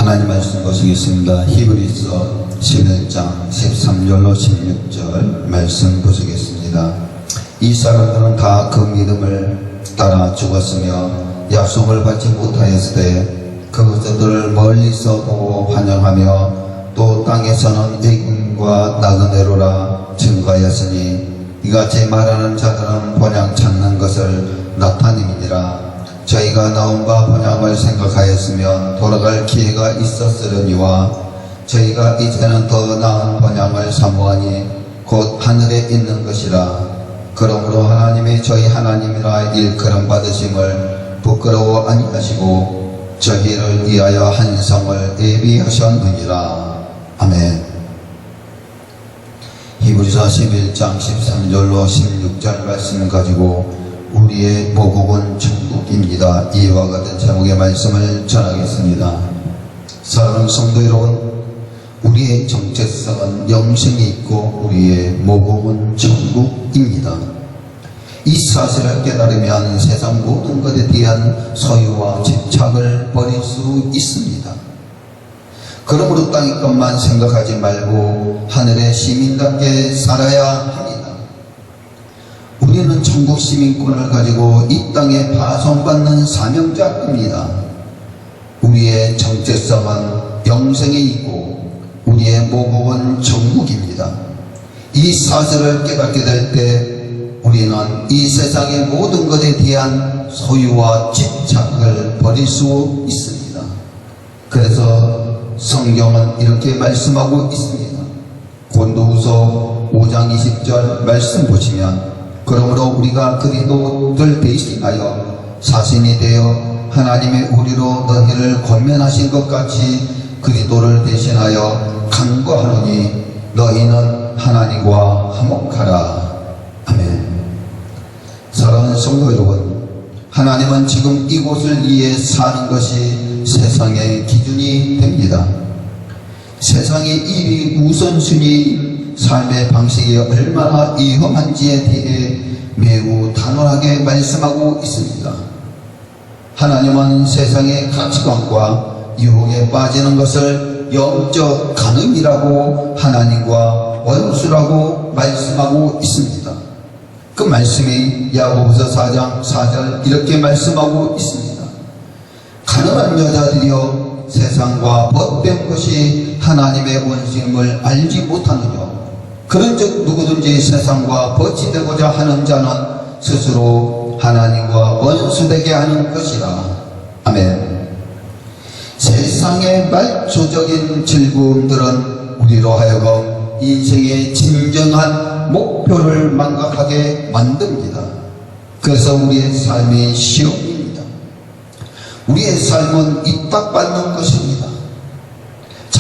하나님 말씀 보시겠습니다. 히브리서 11장 13절로 16절 말씀 보시겠습니다. 이 사람들은 다 그 믿음을 따라 죽었으며 약속을 받지 못하였을 때 그것들을 멀리서 보고 환영하며 또 땅에서는 애군과 나그네로라 증거하였으니 이같이 말하는 자들은 본향 찾는 것을 나타님이니라. 저희가 나온 바 본향을 생각하였으면 돌아갈 기회가 있었으려니와 저희가 이제는 더 나은 본향을 사모하니 곧 하늘에 있는 것이라. 그러므로 하나님이 저희 하나님이라 일컬음 받으심을 부끄러워 아니하시고 저희를 위하여 한 성을 예비하셨느니라. 아멘. 히브리서 11장 13절로 16절 말씀 가지고 우리의 모국은 천국입니다. 이와 같은 제목의 말씀을 전하겠습니다. 사랑하는 성도 여러분, 우리의 정체성은 영생이 있고 우리의 모국은 천국입니다. 이 사실을 깨달으면 세상 모든 것에 대한 소유와 집착을 버릴 수 있습니다. 그러므로 땅의 것만 생각하지 말고 하늘의 시민답게 살아야 합니다. 우리는 천국 시민권을 가지고 이 땅에 파송받는 사명자입니다. 우리의 정체성은 영생에 있고 우리의 모국은 천국입니다. 이 사실을 깨닫게 될 때 우리는 이 세상의 모든 것에 대한 소유와 집착을 버릴 수 있습니다. 그래서 성경은 이렇게 말씀하고 있습니다. 고린도후서 5장 20절 말씀 보시면 그러므로 우리가 그리스도를 대신하여 사신이 되어 하나님의 우리로 너희를 권면하신 것 같이 그리스도를 대신하여 간구하노니 너희는 하나님과 화목하라. 아멘. 사랑하는 성도 여러분, 하나님은 지금 이곳을 위해 사는 것이 세상의 기준이 됩니다. 세상의 일이 우선순위인 삶의 방식이 얼마나 위험한지에 대해 매우 단호하게 말씀하고 있습니다. 하나님은 세상의 가치관과 유혹에 빠지는 것을 영적 간음이라고 하나님과 원수라고 말씀하고 있습니다. 그 말씀이 야고보서 4장 4절 이렇게 말씀하고 있습니다. 가늠한 여자들이여 세상과 벗된 것이 하나님의 원수임을 알지 못하느냐. 그런즉 누구든지 세상과 벗지되고자 하는 자는 스스로 하나님과 원수되게 하는 것이라. 아멘. 세상의 말초적인 즐거움들은 우리로 하여금 인생의 진정한 목표를 망각하게 만듭니다. 그래서 우리의 삶이 시험입니다. 우리의 삶은 입닥받는 것입니다.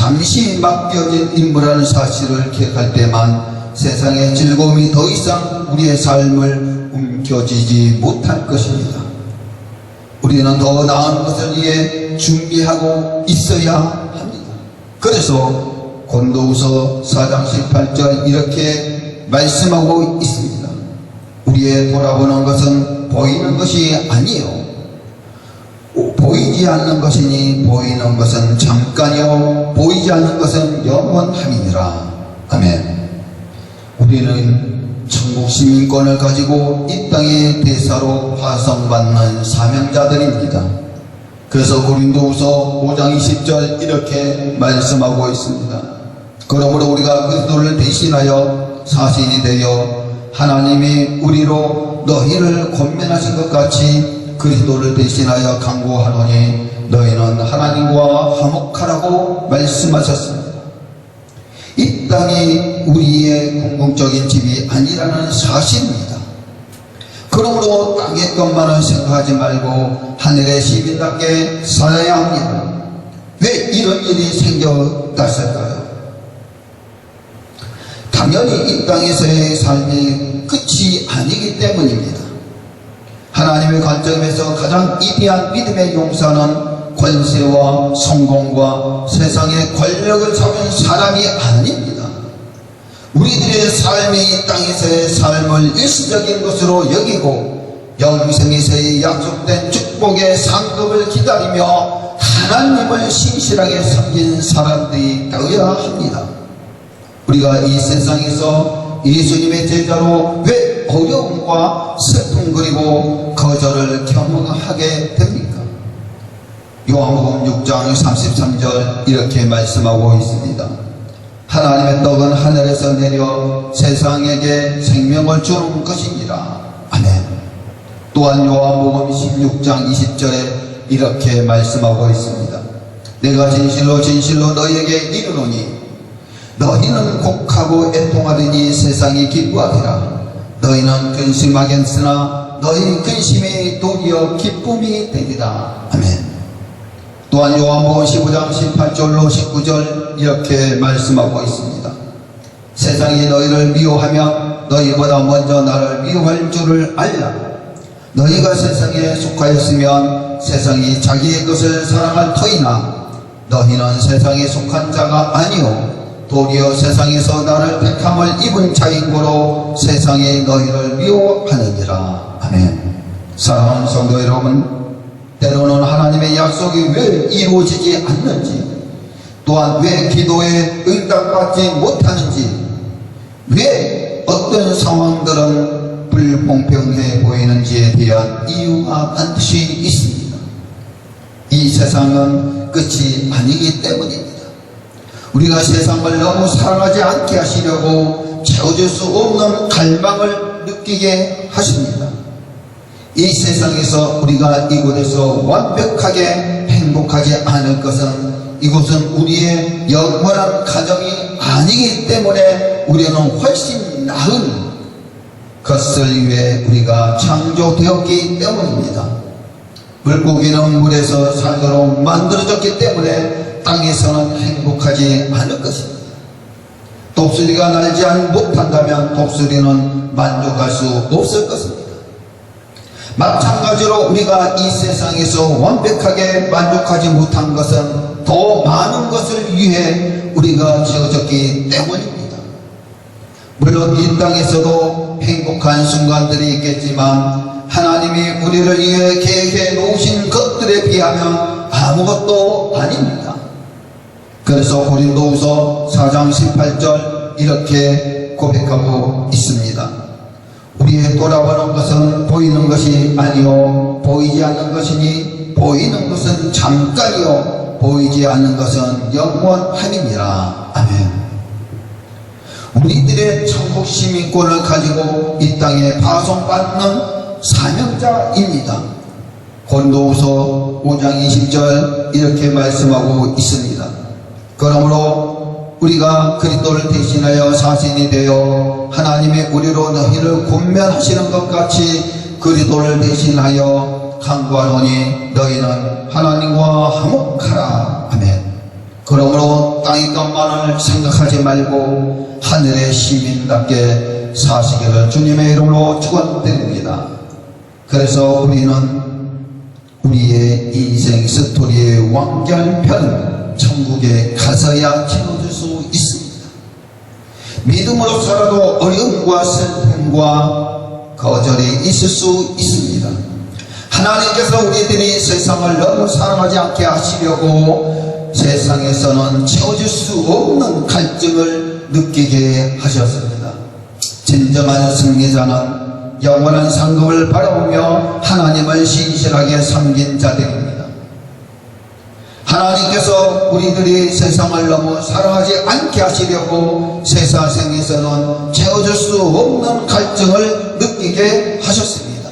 잠시 맡겨진 임무라는 사실을 기억할 때만 세상의 즐거움이 더 이상 우리의 삶을 움켜쥐지 못할 것입니다. 우리는 더 나은 것을 위해 준비하고 있어야 합니다. 그래서 고린도후서 4장 18절 이렇게 말씀하고 있습니다. 우리의 돌아보는 것은 보이는 것이 아니요 보이지 않는 것이니 보이는 것은 잠깐이요 보이지 않는 것은 영원함이니라. 아멘. 우리는 천국 시민권을 가지고 이 땅의 대사로 파송받는 사명자들입니다. 그래서 고린도후서 5장 20절 이렇게 말씀하고 있습니다. 그러므로 우리가 그리스도를 대신하여 사신이 되어 하나님이 우리로 너희를 권면하신 것 같이 그리스도를 대신하여 간구하노니 너희는 하나님과 화목하라고 말씀하셨습니다. 이 땅이 우리의 궁극적인 집이 아니라는 사실입니다. 그러므로 땅의 것만을 생각하지 말고 하늘의 시민답게 살아야 합니다. 왜 이런 일이 생겼을까요? 당연히 이 땅에서의 삶이 끝이 아니기 때문입니다. 하나님의 관점에서 가장 위대한 믿음의 용사는 권세와 성공과 세상의 권력을 잡은 사람이 아닙니다. 우리들의 삶이 이 땅에서의 삶을 일시적인 것으로 여기고 영생에서의 약속된 축복의 상급을 기다리며 하나님을 신실하게 섬긴 사람들이 되어야 합니다. 우리가 이 세상에서 예수님의 제자로 왜 어려움과 슬픔 그리고 거절을 경험하게 됩니까? 요한복음 6장 33절 이렇게 말씀하고 있습니다. 하나님의 떡은 하늘에서 내려 세상에게 생명을 주는 것이니라. 아멘. 또한 요한복음 16장 20절에 이렇게 말씀하고 있습니다. 내가 진실로 진실로 너희에게 이르노니 너희는 곡하고 애통하더니 세상이 기뻐하리라. 너희는 근심하겠으나 너희 근심이 도리어 기쁨이 되리라. 아멘. 또한 요한복음 15장 18절로 19절 이렇게 말씀하고 있습니다. 세상이 너희를 미워하면 너희보다 먼저 나를 미워할 줄을 알라. 너희가 세상에 속하였으면 세상이 자기의 것을 사랑할 터이나 너희는 세상에 속한 자가 아니오 도리어 세상에서 나를 택함을 입은 자인 고로 세상이 너희를 미워하느니라. 아멘. 사랑하는 성도 여러분, 때로는 하나님의 약속이 왜 이루어지지 않는지, 또한 왜 기도에 응답받지 못하는지, 왜 어떤 상황들은 불공평해 보이는지에 대한 이유가 반드시 있습니다. 이 세상은 끝이 아니기 때문입니다. 우리가 세상을 너무 사랑하지 않게 하시려고 채워줄 수 없는 갈망을 느끼게 하십니다. 이 세상에서 우리가 이곳에서 완벽하게 행복하지 않을 것은 이곳은 우리의 영원한 가정이 아니기 때문에 우리는 훨씬 나은 것을 위해 우리가 창조되었기 때문입니다. 물고기는 물에서 살도록 만들어졌기 때문에 땅에서는 행복하지 않을 것입니다. 독수리가 날지 못한다면 독수리는 만족할 수 없을 것입니다. 마찬가지로 우리가 이 세상에서 완벽하게 만족하지 못한 것은 더 많은 것을 위해 우리가 지어졌기 때문입니다. 물론 이 땅에서도 행복한 순간들이 있겠지만 하나님이 우리를 위해 계획해 놓으신 것들에 비하면 아무것도 아닙니다. 그래서 고린도후서 4장 18절 이렇게 고백하고 있습니다. 우리의 돌아보는 것은 보이는 것이 아니요 보이지 않는 것이니 보이는 것은 잠깐이요 보이지 않는 것은 영원함이니라. 아멘. 우리들의 천국 시민권을 가지고 이 땅에 파송받는 사명자입니다. 고린도후서 5장 20절 이렇게 말씀하고 있습니다. 그러므로 우리가 그리스도를 대신하여 사신이 되어 하나님의 우리로 너희를 권면하시는 것 같이 그리스도를 대신하여 간구하노니 너희는 하나님과 화목하라. 아멘. 그러므로 땅의 것만을 생각하지 말고 하늘의 시민답게 사시기를 주님의 이름으로 축원드립니다. 그래서 우리는 우리의 인생 스토리의 완결편은 천국에 가서야 채워줄 수 있습니다. 믿음으로 살아도 어려움과 슬픔과 거절이 있을 수 있습니다. 하나님께서 우리들이 세상을 너무 사랑하지 않게 하시려고 세상에서는 채워줄 수 없는 갈증을 느끼게 하셨습니다. 진정한 승리자는 영원한 상급을 바라보며 하나님을 신실하게 섬긴 자들입니다. 하나님께서 우리들이 세상을 너무 사랑하지 않게 하시려고 세상에서는 채워줄 수 없는 갈증을 느끼게 하셨습니다.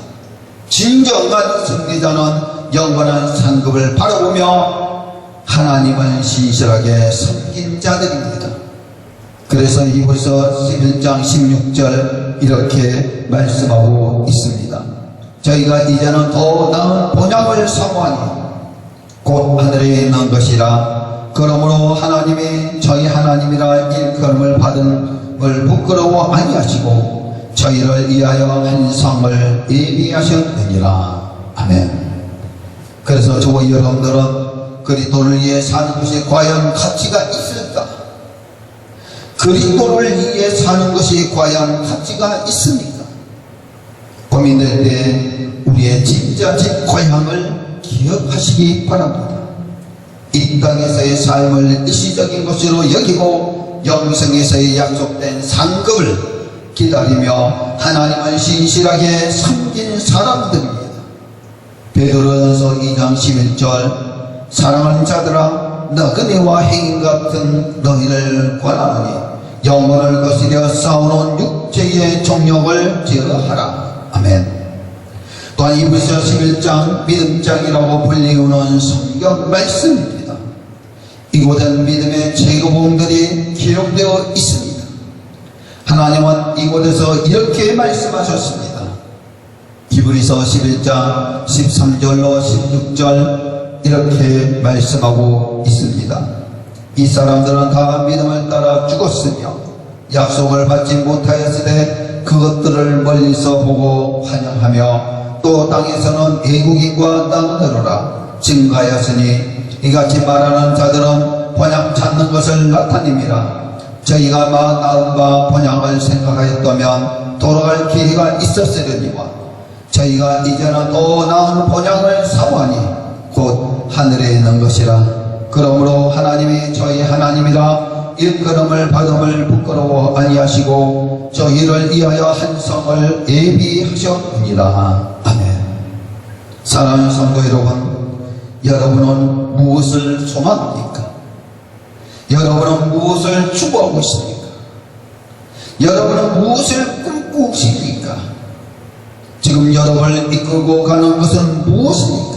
진정한 승리자는 영원한 상급을 바라보며 하나님을 신실하게 섬긴 자들입니다. 그래서 히브리서 11장 16절 이렇게 말씀하고 있습니다. 저희가 이제는 더 나은 본향을 사모하니 곧 하늘에 있는 것이라. 그러므로 하나님이 저희 하나님이라 일컬음을 받음을 부끄러워 아니하시고 저희를 위하여 한 상을 예비하셨느니라. 아멘. 그래서 저와 여러분들은 그리스도를 위해 사는 것이 과연 가치가 있을까? 그리스도를 위해 사는 것이 과연 가치가 있습니까? 고민될 때 우리의 진짜 집 고향을 기억하시기 바랍니다. 이 땅에서의 삶을 일시적인 것으로 여기고 영생에서의 약속된 상급을 기다리며 하나님을 신실하게 섬긴 사람들입니다. 베드로전서 2장 11절 사랑하는 자들아 너그네와 행인 같은 너희를 권하노니 영혼을 거스려 싸우는 육체의 정욕을 제어하라. 아멘. 또한 이브리서 11장 믿음장이라고 불리우는 성경 말씀입니다. 이곳엔 믿음의 제거봉들이 기록되어 있습니다. 하나님은 이곳에서 이렇게 말씀하셨습니다. 히브리서 11장 13절로 16절 이렇게 말씀하고 있습니다. 이 사람들은 다 믿음을 따라 죽었으며 약속을 받지 못하였으되 그것들을 멀리서 보고 환영하며 또 땅에서는 애국인과 땅으로라 증가하였으니 이같이 말하는 자들은 번약 찾는 것을 나타냅니다. 저희가 나음과 번약을 생각하였다면 돌아갈 기회가 있었으려니와 저희가 이제는 더 나은 번약을 사모하니 곧 하늘에 있는 것이라. 그러므로 하나님이 저희 하나님이라 일컬음을 받음을 부끄러워 아니하시고 저희를 위하여 한 성을 예비하셨느니라. 아멘. 사랑하는 성도 여러분, 여러분은 무엇을 소망합니까? 여러분은 무엇을 추구하고 있습니까? 여러분은 무엇을 꿈꾸고 있습니까? 지금 여러분을 이끌고 가는 것은 무엇입니까?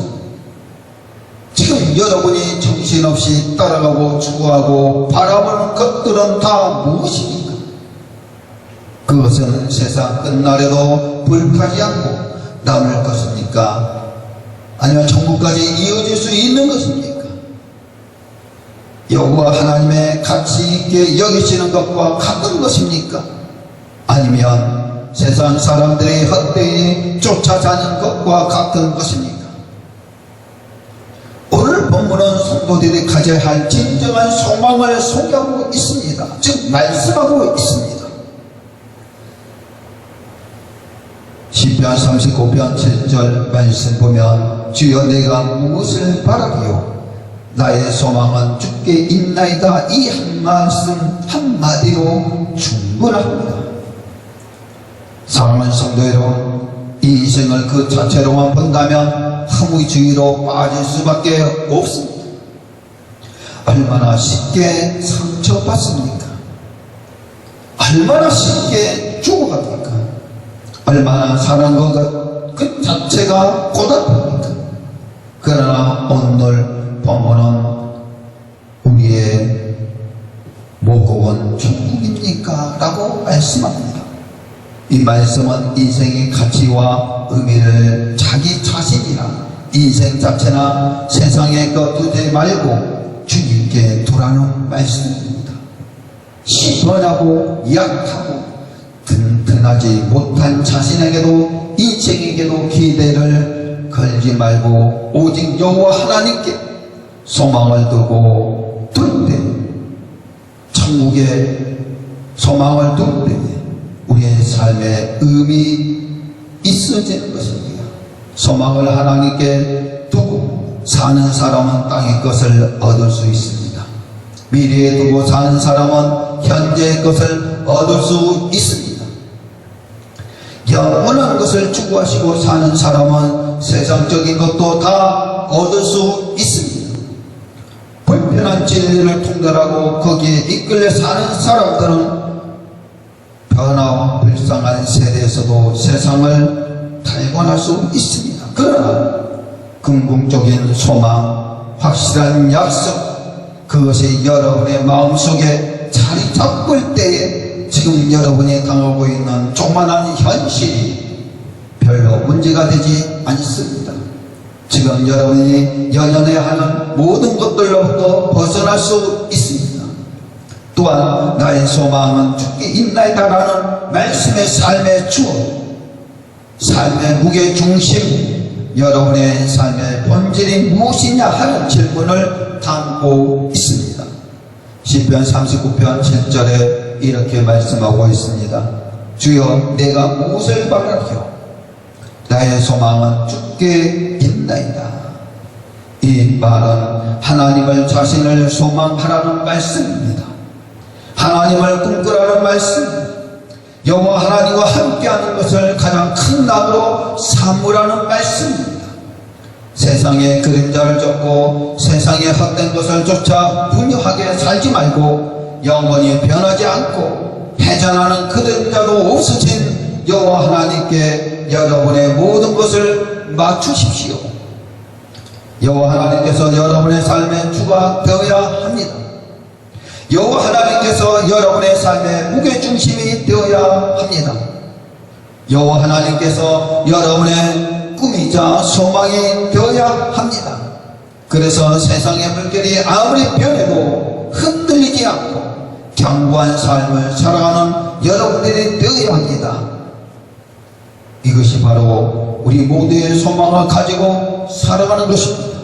지금 여러분이 정신없이 따라가고 추구하고 바라보는 것들은 다 무엇입니까? 그것은 세상 끝날에도 불타지 않고 남을 것입니까? 아니면 천국까지 이어질 수 있는 것입니까? 여호와 하나님의 가치 있게 여기시는 것과 같은 것입니까? 아니면 세상 사람들의 헛되이 쫓아가는 것과 같은 것입니까? 오늘 본문은 성도들이 가져야 할 진정한 소망을 소개하고 있습니다. 즉 말씀하고 있습니다. 시편 39편 7절 말씀 보면 주여 내가 무엇을 바라기요 나의 소망은 주께 있나이다. 이 한 말씀 한마디로 충분합니다. 사랑하는 성도 여러분, 이 인생을 그 자체로만 본다면 허무주의로 빠질 수밖에 없습니다. 얼마나 쉽게 상처받습니까? 얼마나 쉽게 죽어갑니까? 얼마나 사는 것 그 자체가 고달픕니까? 그러나 오늘 본문은 우리의 목적은 천국입니까? 라고 말씀합니다. 이 말씀은 인생의 가치와 의미를 자기 자신이나 인생 자체나 세상의 것 두지 말고 주님께 두라는 말씀입니다. 시원하고 약하고 튼튼하지 못한 자신에게도 인생에게도 기대를 걸지 말고 오직 여호와 하나님께 소망을 두고 둘 때 천국에 소망을 둘 때 우리의 삶에 의미 있어지는 것입니다. 소망을 하나님께 두고 사는 사람은 땅의 것을 얻을 수 있습니다. 미래에 두고 사는 사람은 현재의 것을 얻을 수 있습니다. 영원한 것을 추구하시고 사는 사람은 세상적인 것도 다 얻을 수 있습니다. 불편한 진리를 통달하고 거기에 이끌려 사는 사람들은 변화와 불쌍한 세대에서도 세상을 탈권할 수 있습니다. 그러나 궁극적인 소망, 확실한 약속, 그것이 여러분의 마음속에 자리 잡을 때에 지금 여러분이 당하고 있는 조그만한 현실이 별로 문제가 되지 않습니다. 지금 여러분이 연연해야 하는 모든 것들로부터 벗어날 수 있습니다. 또한 나의 소망은 주께 있나이다라는 말씀의 삶의 주어, 삶의 무게중심, 여러분의 삶의 본질이 무엇이냐 하는 질문을 담고 있습니다. 시편 39편 7절에 이렇게 말씀하고 있습니다. 주여 내가 무엇을 바라리요 나의 소망은 주께 있나이다. 이 말은 하나님을 자신을 소망하라는 말씀입니다. 하나님을 꿈꾸라는 말씀입니다. 여호와 하나님과 함께하는 것을 가장 큰 낙으로 삼으라는 말씀입니다. 세상의 그림자를 쫓고 세상의 헛된 것을 쫓아 분유하게 살지 말고 영원히 변하지 않고 패전하는 그림자도 없으신 여호와 하나님께 여러분의 모든 것을 맞추십시오. 여호와 하나님께서 여러분의 삶의 주가 되어야 합니다. 여호와 하나님께서 여러분의 삶의 무게중심이 되어야 합니다. 여호와 하나님께서 여러분의 꿈이자 소망이 되어야 합니다. 그래서 세상의 물결이 아무리 변해도 흔들리지 않고 견고한 삶을 살아가는 여러분들이 되어야 합니다. 이것이 바로 우리 모두의 소망을 가지고 살아가는 것입니다.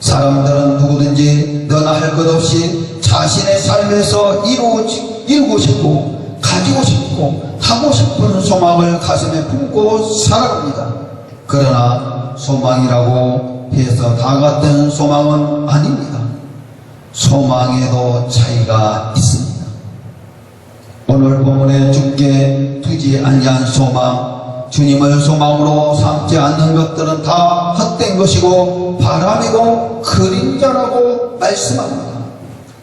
사람들은 누구든지 너나 할 것 없이 자신의 삶에서 이루고 싶고 가지고 싶고 하고 싶은 소망을 가슴에 품고 살아갑니다. 그러나 소망이라고 해서 다 같은 소망은 아닙니다. 소망에도 차이가 있습니다. 오늘 본문에 주께 두지 아니한 소망, 주님을 소망으로 삼지 않는 것들은 다 헛된 것이고 바람이고 그림자라고 말씀합니다.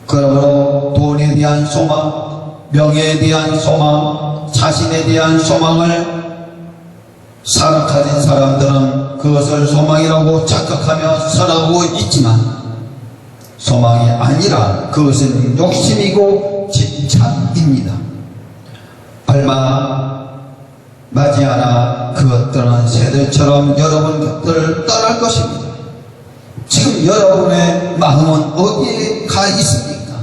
그러므로 돈에 대한 소망, 명예에 대한 소망, 자신에 대한 소망을 가진 사람들은 그것을 소망이라고 착각하며 살아오고 있지만 소망이 아니라 그것은 욕심이고 집착입니다. 얼마 맞이하나 그것들은 새들처럼 여러분 곁을 떠날 것입니다. 지금 여러분의 마음은 어디에 가 있습니까?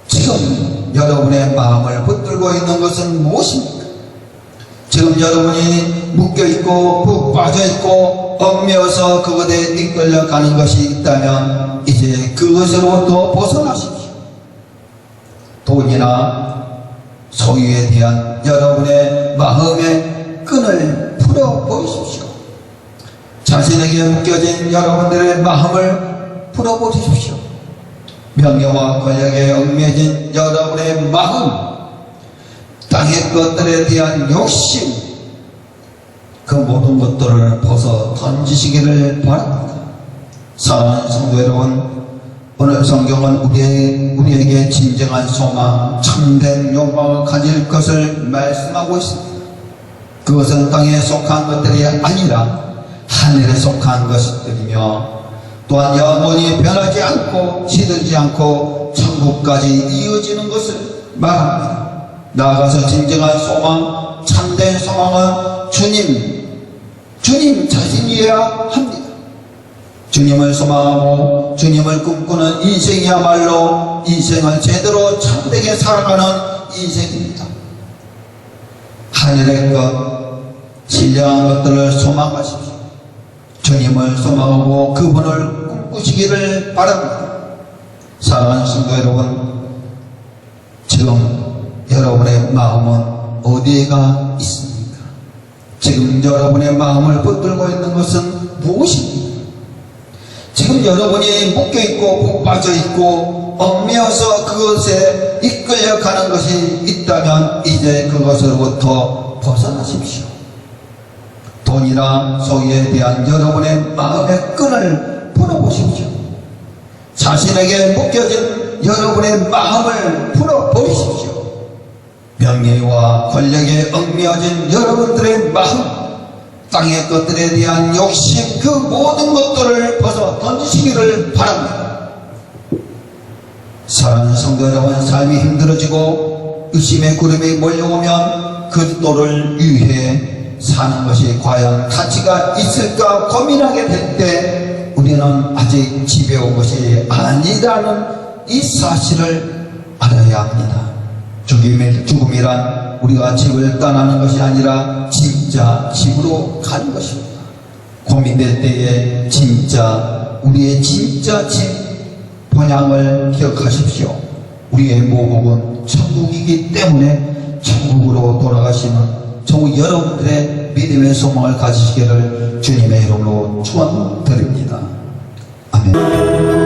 지금 여러분의 마음을 붙들고 있는 것은 무엇입니까? 지금 여러분이 묶여있고 푹 빠져있고 얽매여서 그것에 이끌려가는 것이 있다면 이제 그것으로부터 벗어나십시오. 돈이나 소유에 대한 여러분의 마음의 끈을 풀어보십시오. 자신에게 묶여진 여러분들의 마음을 풀어보십시오. 명예와 권력에 얽매진 여러분의 마음, 땅의 것들에 대한 욕심, 그 모든 것들을 벗어 던지시기를 바랍니다. 사랑하는 성도 여러분, 오늘 성경은 우리에게 진정한 소망, 참된 욕망을 가질 것을 말씀하고 있습니다. 그것은 땅에 속한 것들이 아니라 하늘에 속한 것들이며 또한 영원히 변하지 않고 시들지 않고 천국까지 이어지는 것을 말합니다. 나아가서 진정한 소망, 참된 소망은 주님 자신이어야 합니다. 주님을 소망하고 주님을 꿈꾸는 인생이야말로 인생을 제대로 참되게 살아가는 인생입니다. 하늘의 것, 신령한 것들을 소망하십시오. 주님을 소망하고 그분을 꿈꾸시기를 바랍니다. 사랑하는 성도 여러분, 지금 여러분의 마음은 어디에가 있습니까? 지금 여러분의 마음을 붙들고 있는 것은 무엇입니까? 지금 여러분이 묶여있고 푹 빠져있고 얽매여서 그것에 이끌려가는 것이 있다면 이제 그것으로부터 벗어나십시오. 돈이나 소유에 대한 여러분의 마음의 끈을 풀어보십시오. 자신에게 묶여진 여러분의 마음을 풀어버리십시오. 명예와 권력에 얽매여진 여러분들의 마음, 땅의 것들에 대한 욕심, 그 모든 것들을 벗어 던지시기를 바랍니다. 사랑하는 성도 여러분, 삶이 힘들어지고 의심의 구름이 몰려오면 그 또를 위해 사는 것이 과연 가치가 있을까 고민하게 될 때 우리는 아직 집에 온 것이 아니라는 이 사실을 알아야 합니다. 죽음이란 우리가 집을 떠나는 것이 아니라 진짜 집으로 가는 것입니다. 고민될 때에 진짜 우리의 진짜 집 본향을 기억하십시오. 우리의 모국은 천국이기 때문에 천국으로 돌아가시는 전국 여러분들의 믿음의 소망을 가지시기를 주님의 이름으로 축원드립니다. 아멘.